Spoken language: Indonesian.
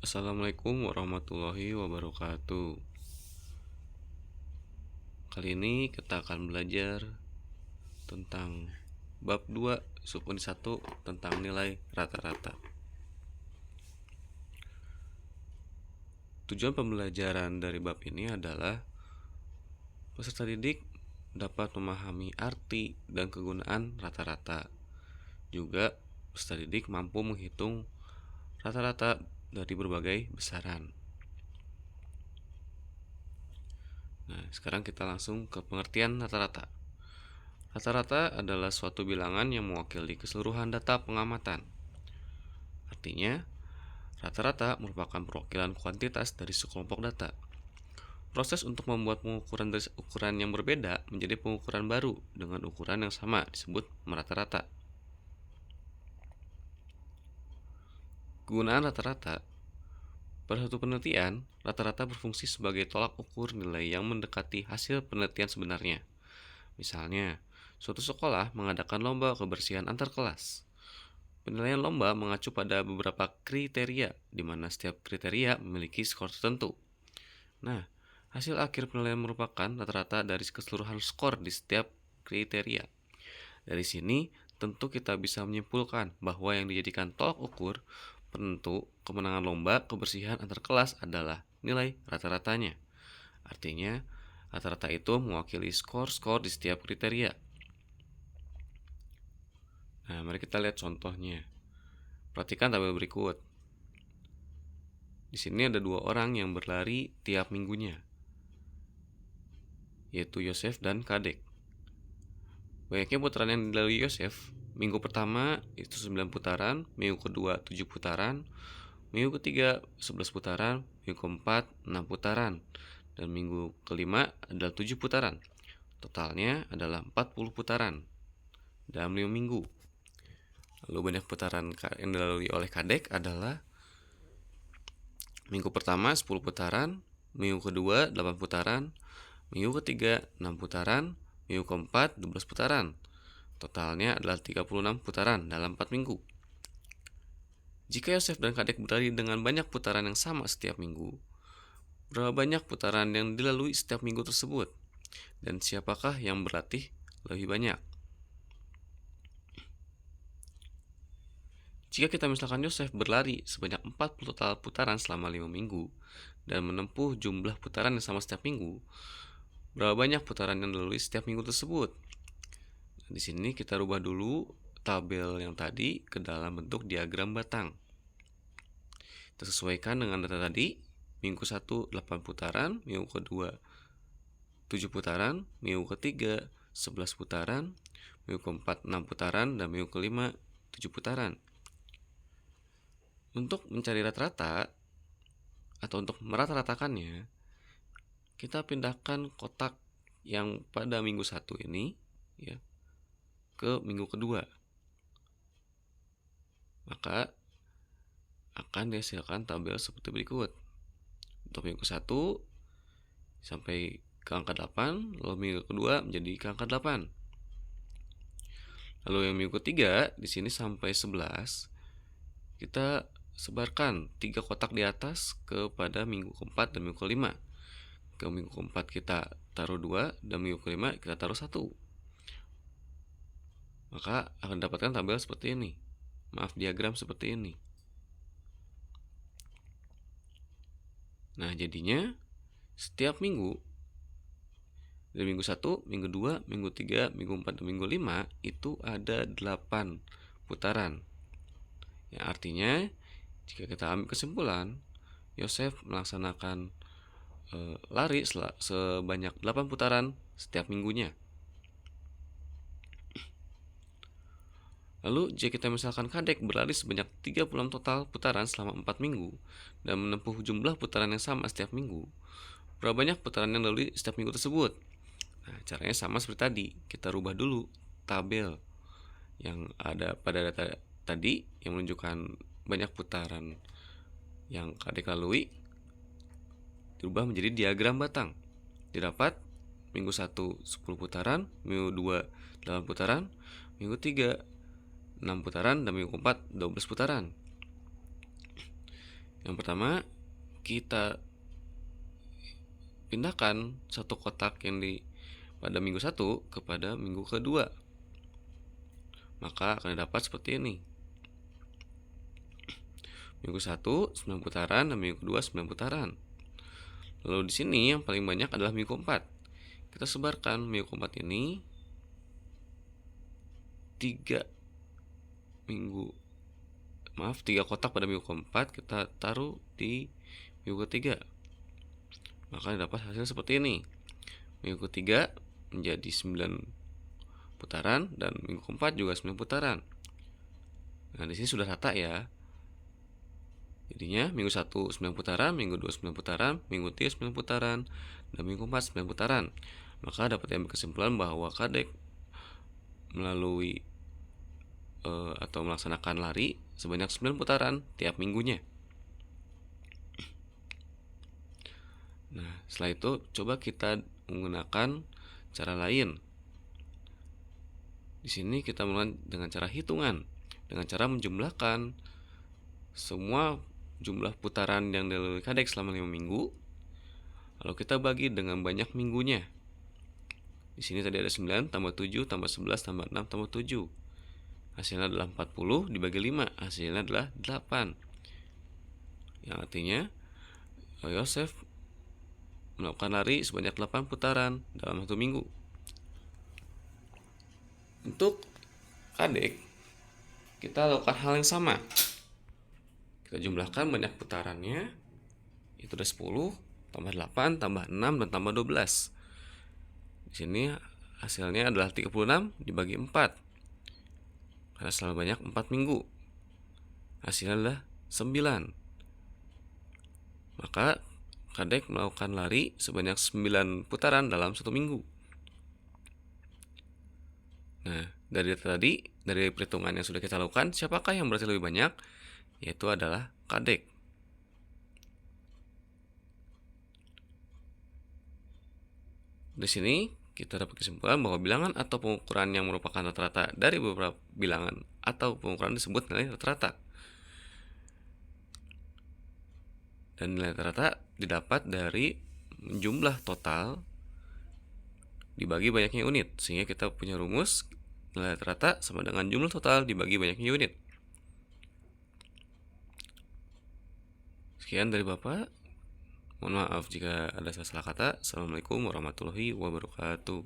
Assalamualaikum warahmatullahi wabarakatuh. Kali ini kita akan belajar tentang bab 2 subunit 1 tentang nilai rata-rata. Tujuan pembelajaran dari bab ini adalah peserta didik dapat memahami arti dan kegunaan rata-rata. Juga peserta didik mampu menghitung rata-rata dari berbagai besaran. Nah, sekarang kita langsung ke pengertian rata-rata. Rata-rata adalah suatu bilangan yang mewakili keseluruhan data pengamatan. Artinya, rata-rata merupakan perwakilan kuantitas dari sekelompok data. Proses untuk membuat pengukuran dari ukuran yang berbeda menjadi pengukuran baru dengan ukuran yang sama disebut merata-rata. Kegunaan rata-rata. Pada suatu penelitian, rata-rata berfungsi sebagai tolak ukur nilai yang mendekati hasil penelitian sebenarnya. Misalnya, suatu sekolah mengadakan lomba kebersihan antar kelas. Penilaian lomba mengacu pada beberapa kriteria, di mana setiap kriteria memiliki skor tertentu. Nah, hasil akhir penilaian merupakan rata-rata dari keseluruhan skor di setiap kriteria. Dari sini, tentu kita bisa menyimpulkan bahwa yang dijadikan tolak ukur penentu kemenangan lomba kebersihan antar kelas adalah nilai rata-ratanya. Artinya, rata-rata itu mewakili skor-skor di setiap kriteria. Nah, mari kita lihat contohnya. Perhatikan tabel berikut. Di sini ada dua orang yang berlari tiap minggunya, yaitu Yosef dan Kadek. Banyaknya putaran yang dilalui Yosef. Minggu pertama itu 9 putaran, minggu kedua 7 putaran, minggu ketiga 11 putaran, minggu keempat 6 putaran, dan minggu kelima adalah 7 putaran. Totalnya adalah 40 putaran dalam 5 minggu. Lalu banyak putaran yang dilalui oleh Kadek adalah minggu pertama 10 putaran, minggu kedua 8 putaran, minggu ketiga 6 putaran, minggu keempat 12 putaran. Totalnya adalah 36 putaran dalam 4 minggu. Jika Yosef dan Kadek berlari dengan banyak putaran yang sama setiap minggu, berapa banyak putaran yang dilalui setiap minggu tersebut? Dan siapakah yang berlatih lebih banyak? Jika kita misalkan Yosef berlari sebanyak 40 total putaran selama 5 minggu dan menempuh jumlah putaran yang sama setiap minggu, berapa banyak putaran yang dilalui setiap minggu tersebut? Di sini kita rubah dulu tabel yang tadi ke dalam bentuk diagram batang. Kita sesuaikan dengan data tadi. Minggu 1 8 putaran, minggu kedua 7 putaran, minggu ketiga 11 putaran, minggu keempat 6 putaran, dan minggu kelima 7 putaran. Untuk mencari rata-rata atau untuk merata-ratakannya, kita pindahkan kotak yang pada minggu 1 ini ya ke minggu kedua. Maka akan dihasilkan tabel seperti berikut. Untuk minggu 1 sampai ke angka 8, lalu minggu kedua menjadi ke angka 8. Lalu yang minggu ketiga di sini sampai 11, kita sebarkan 3 kotak di atas kepada minggu keempat dan minggu kelima. Ke minggu keempat kita taruh 2 dan minggu kelima kita taruh 1. Maka akan dapatkan tabel seperti ini. Diagram seperti ini. Nah, jadinya setiap minggu dari minggu 1, minggu 2, minggu 3, minggu 4, dan minggu 5 itu ada 8 putaran. Yang artinya jika kita ambil kesimpulan, Yosef melaksanakan lari sebanyak 8 putaran setiap minggunya. Lalu jika kita misalkan Kadek berlari sebanyak 36 total putaran selama 4 minggu dan menempuh jumlah putaran yang sama setiap minggu, berapa banyak putaran yang dilalui setiap minggu tersebut? Nah, caranya sama seperti tadi. Kita rubah dulu tabel yang ada pada data tadi yang menunjukkan banyak putaran yang Kadek lalui, dirubah menjadi diagram batang. Didapat minggu 1 10 putaran, minggu 2 8 putaran, minggu 3 6 putaran, dan minggu keempat 12 putaran. Yang pertama, kita pindahkan satu kotak yang di pada minggu 1 kepada minggu kedua. Maka akan dapat seperti ini. Minggu 1 9 putaran dan minggu kedua 9 putaran. Lalu di sini yang paling banyak adalah minggu keempat. Kita sebarkan minggu keempat ini 3 minggu. 3 kotak pada minggu keempat kita taruh di minggu ketiga. Maka dapat hasil seperti ini. Minggu ketiga menjadi 9 putaran dan minggu keempat juga 9 putaran. Nah, di sini sudah rata ya. Jadinya minggu 1 9 putaran, minggu 2 9 putaran, minggu 3 9 putaran, dan minggu 4 9 putaran. Maka dapat diambil kesimpulan bahwa kadek melalui atau melaksanakan lari sebanyak 9 putaran tiap minggunya. Nah, setelah itu coba kita menggunakan cara lain. Di sini kita mulai dengan cara hitungan, dengan cara menjumlahkan semua jumlah putaran yang dilalui kadek selama 5 minggu. Lalu kita bagi dengan banyak minggunya. Di sini tadi ada 9 tambah 7 tambah 11 tambah 6 tambah 7. Hasilnya adalah 40 dibagi 5, hasilnya adalah 8. Yang artinya Yosef melakukan lari sebanyak 8 putaran dalam 1 minggu. Untuk kadek, kita lakukan hal yang sama. Kita jumlahkan banyak putarannya, itu ada 10 tambah 8 tambah 6 dan tambah 12. Di sini hasilnya adalah 36 dibagi 4. Karena selalu banyak 4 minggu. Hasilnya adalah 9. Maka kadek melakukan lari sebanyak 9 putaran dalam 1 minggu. Nah, dari perhitungan yang sudah kita lakukan, siapakah yang berhasil lebih banyak? Yaitu adalah kadek. Di sini kita dapat kesimpulan bahwa bilangan atau pengukuran yang merupakan rata-rata dari beberapa bilangan atau pengukuran disebut nilai rata-rata. Dan nilai rata-rata didapat dari jumlah total dibagi banyaknya unit. Sehingga kita punya rumus nilai rata-rata sama dengan jumlah total dibagi banyaknya unit. Sekian dari Bapak. Mohon maaf jika ada salah kata. Assalamualaikum warahmatullahi wabarakatuh.